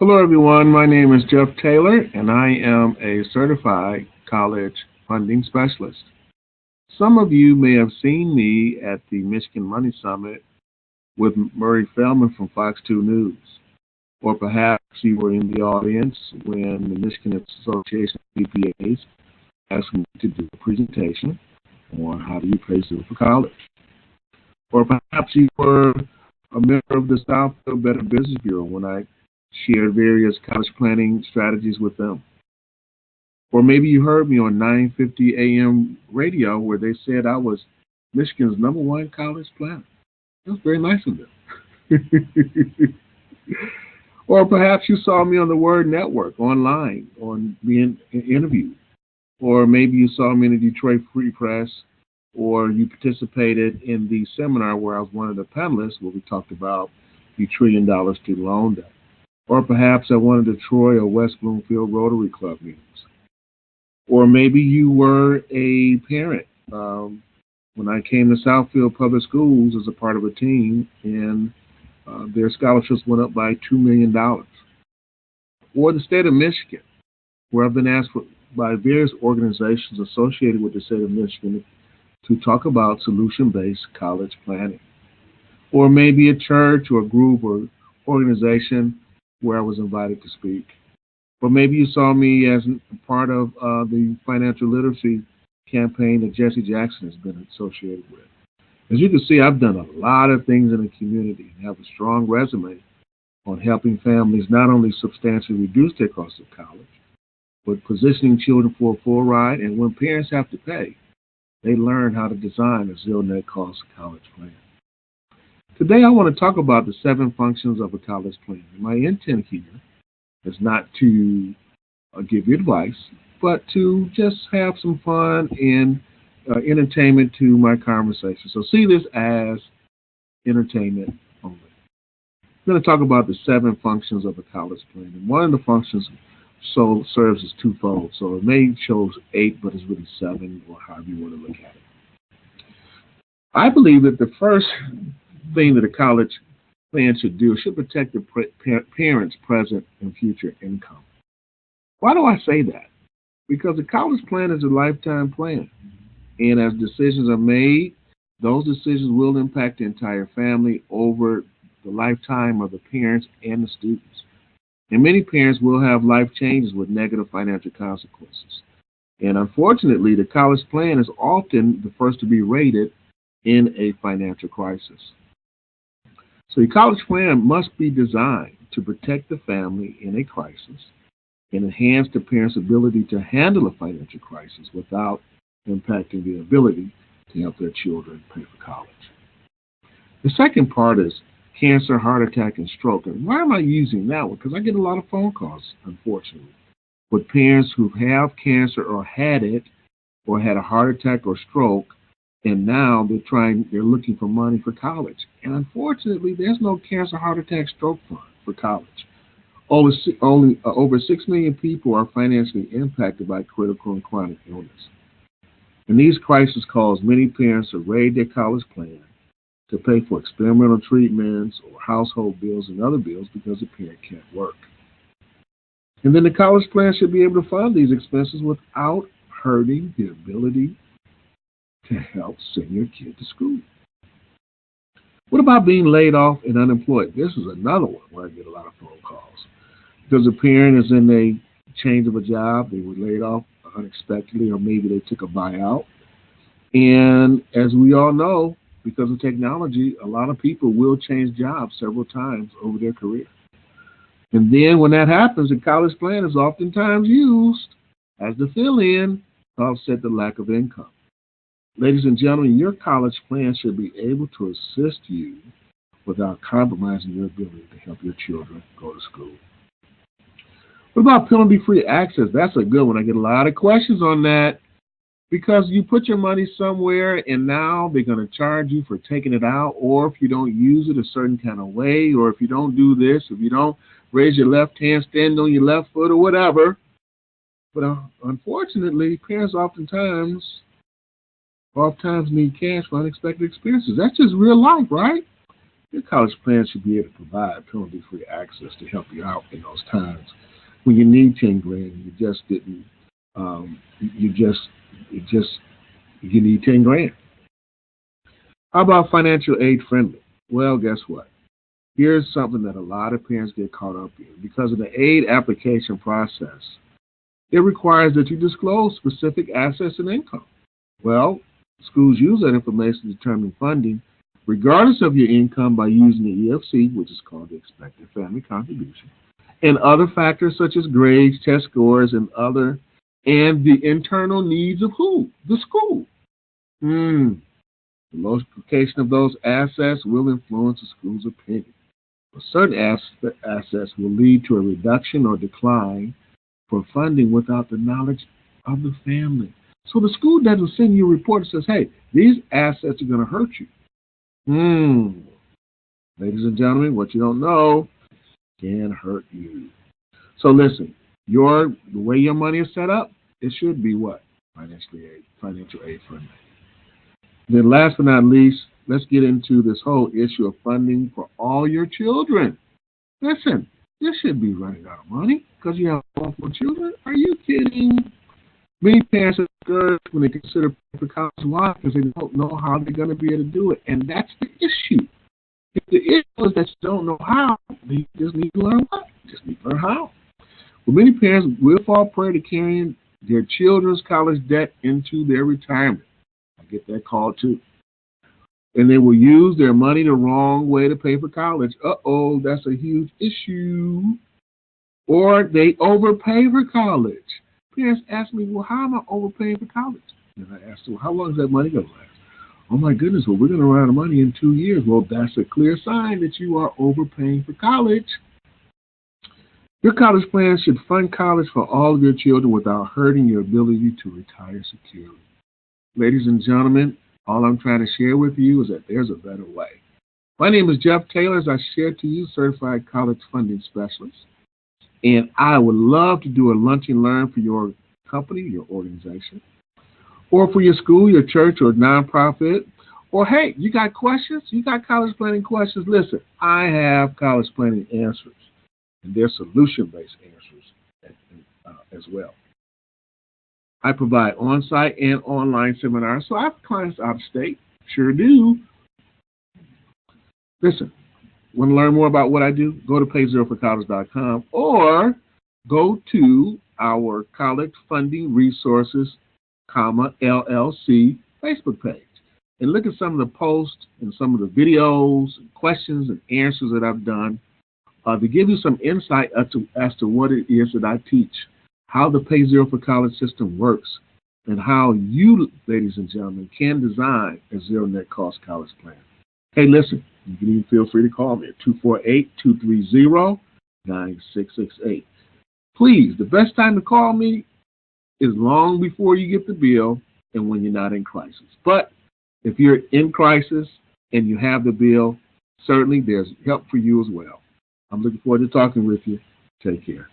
Hello, everyone. My name is Jeff Taylor, and I am a certified college funding specialist. Some of you may have seen me at the Michigan Money Summit with Murray Feldman from Fox 2 News, or perhaps you were in the audience when the Michigan Association of CPAs asked me to do a presentation on how do you pay students for college. Or perhaps you were a member of the Southfield Better Business Bureau when I shared various college planning strategies with them. Or maybe you heard me on 9:50 a.m. radio where they said I was Michigan's #1 college planner. That was very nice of them. Or perhaps you saw me on the Word Network online on being interviewed. Or maybe you saw me in the Detroit Free Press, or you participated in the seminar where I was one of the panelists where we talked about the $1 trillion student loan debt. Or perhaps at one of the Troy or West Bloomfield Rotary Club meetings. Or maybe you were a parent when I came to Southfield Public Schools as a part of a team, and their scholarships went up by $2 million. Or the state of Michigan, where I've been asked by various organizations associated with the state of Michigan to talk about solution-based college planning. Or maybe a church or a group or organization where I was invited to speak. Or maybe you saw me as part of the financial literacy campaign that Jesse Jackson has been associated with. As you can see, I've done a lot of things in the community and have a strong resume on helping families not only substantially reduce their cost of college, but positioning children for a full ride. And when parents have to pay, they learn how to design a zero net cost college plan. Today, I want to talk about the 7 functions of a college plan. My intent here is not to give you advice, but to just have some fun and entertainment to my conversation. So see this as entertainment only. I'm going to talk about the 7 functions of a college plan. And one of the functions serves as twofold. So it may show 8, but it's really 7, or however you want to look at it. I believe that the first thing that a college plan should do should protect the parents' present and future income. Why do I say that? Because a college plan is a lifetime plan. And as decisions are made, those decisions will impact the entire family over the lifetime of the parents and the students. And many parents will have life changes with negative financial consequences. And unfortunately, the college plan is often the first to be rated in a financial crisis. So your college plan must be designed to protect the family in a crisis and enhance the parents' ability to handle a financial crisis without impacting their ability to help their children pay for college. The second part is cancer, heart attack, and stroke. And why am I using that one? Because I get a lot of phone calls, unfortunately, with parents who have cancer or had it, or had a heart attack or stroke, and now they're looking for money for college. And unfortunately, there's no cancer, heart attack, stroke fund for college. Over 6 million people are financially impacted by critical and chronic illness. And these crises cause many parents to raid their college plan to pay for experimental treatments or household bills and other bills because the parent can't work. And then the college plan should be able to fund these expenses without hurting the ability to help send your kid to school. What about being laid off and unemployed? This is another one where I get a lot of phone calls. Because a parent is in a change of a job, they were laid off unexpectedly, or maybe they took a buyout. And as we all know, because of technology, a lot of people will change jobs several times over their career. And then when that happens, the college plan is oftentimes used as the fill-in to offset the lack of income. Ladies and gentlemen, your college plan should be able to assist you without compromising your ability to help your children go to school. What about penalty-free access? That's a good one. I get a lot of questions on that because you put your money somewhere and now they're going to charge you for taking it out, or if you don't use it a certain kind of way, or if you don't do this, if you don't raise your left hand, stand on your left foot, or whatever. But unfortunately, parents oftentimes need cash for unexpected expenses. That's just real life, right? Your college plan should be able to provide penalty-free access to help you out in those times when you need 10 grand and you just didn't, you just, you need 10 grand. How about financial aid friendly? Well, guess what? Here's something that a lot of parents get caught up in. Because of the aid application process, it requires that you disclose specific assets and income. Well, schools use that information to determine funding, regardless of your income, by using the EFC, which is called the Expected Family Contribution, and other factors such as grades, test scores, and the internal needs of who? The school. The multiplication of those assets will influence the school's opinion. Certain assets will lead to a reduction or decline for funding without the knowledge of the family. So the school doesn't send you a report that says, hey, these assets are going to hurt you. Ladies and gentlemen, what you don't know can hurt you. So listen, the way your money is set up, it should be what? Financial aid friendly. Then last but not least, let's get into this whole issue of funding for all your children. Listen, you should be running out of money because you have multiple children. Are you kidding? Many parents are discouraged when they consider paying for college. Why? Because they don't know how they're going to be able to do it. And that's the issue. If the issue is that you don't know how, then you just need to learn what? You just need to learn how. Well, many parents will fall prey to carrying their children's college debt into their retirement. I get that call too. And they will use their money the wrong way to pay for college. That's a huge issue. Or they overpay for college. Parents ask me, well, how am I overpaying for college? And I ask them, well, how long is that money going to last? Oh, my goodness, well, we're going to run out of money in 2 years. Well, that's a clear sign that you are overpaying for college. Your college plan should fund college for all of your children without hurting your ability to retire securely. Ladies and gentlemen, all I'm trying to share with you is that there's a better way. My name is Jeff Taylor, as I shared to you, Certified College Funding Specialist. And I would love to do a lunch and learn for your company, your organization, or for your school, your church, or nonprofit. Or, hey, you got questions? You got college planning questions? Listen, I have college planning answers, and they're solution-based answers as well. I provide on-site and online seminars, so I have clients out of state. Sure do. Listen, want to learn more about what I do? Go to payzeroforcollege.com or go to our College Funding Resources, LLC Facebook page and look at some of the posts and some of the videos, questions, and answers that I've done to give you some insight as to what it is that I teach, how the Pay Zero for College system works, and how you, ladies and gentlemen, can design a zero net cost college plan. Hey, listen, you can even feel free to call me at 248-230-9668. Please, the best time to call me is long before you get the bill and when you're not in crisis. But if you're in crisis and you have the bill, certainly there's help for you as well. I'm looking forward to talking with you. Take care.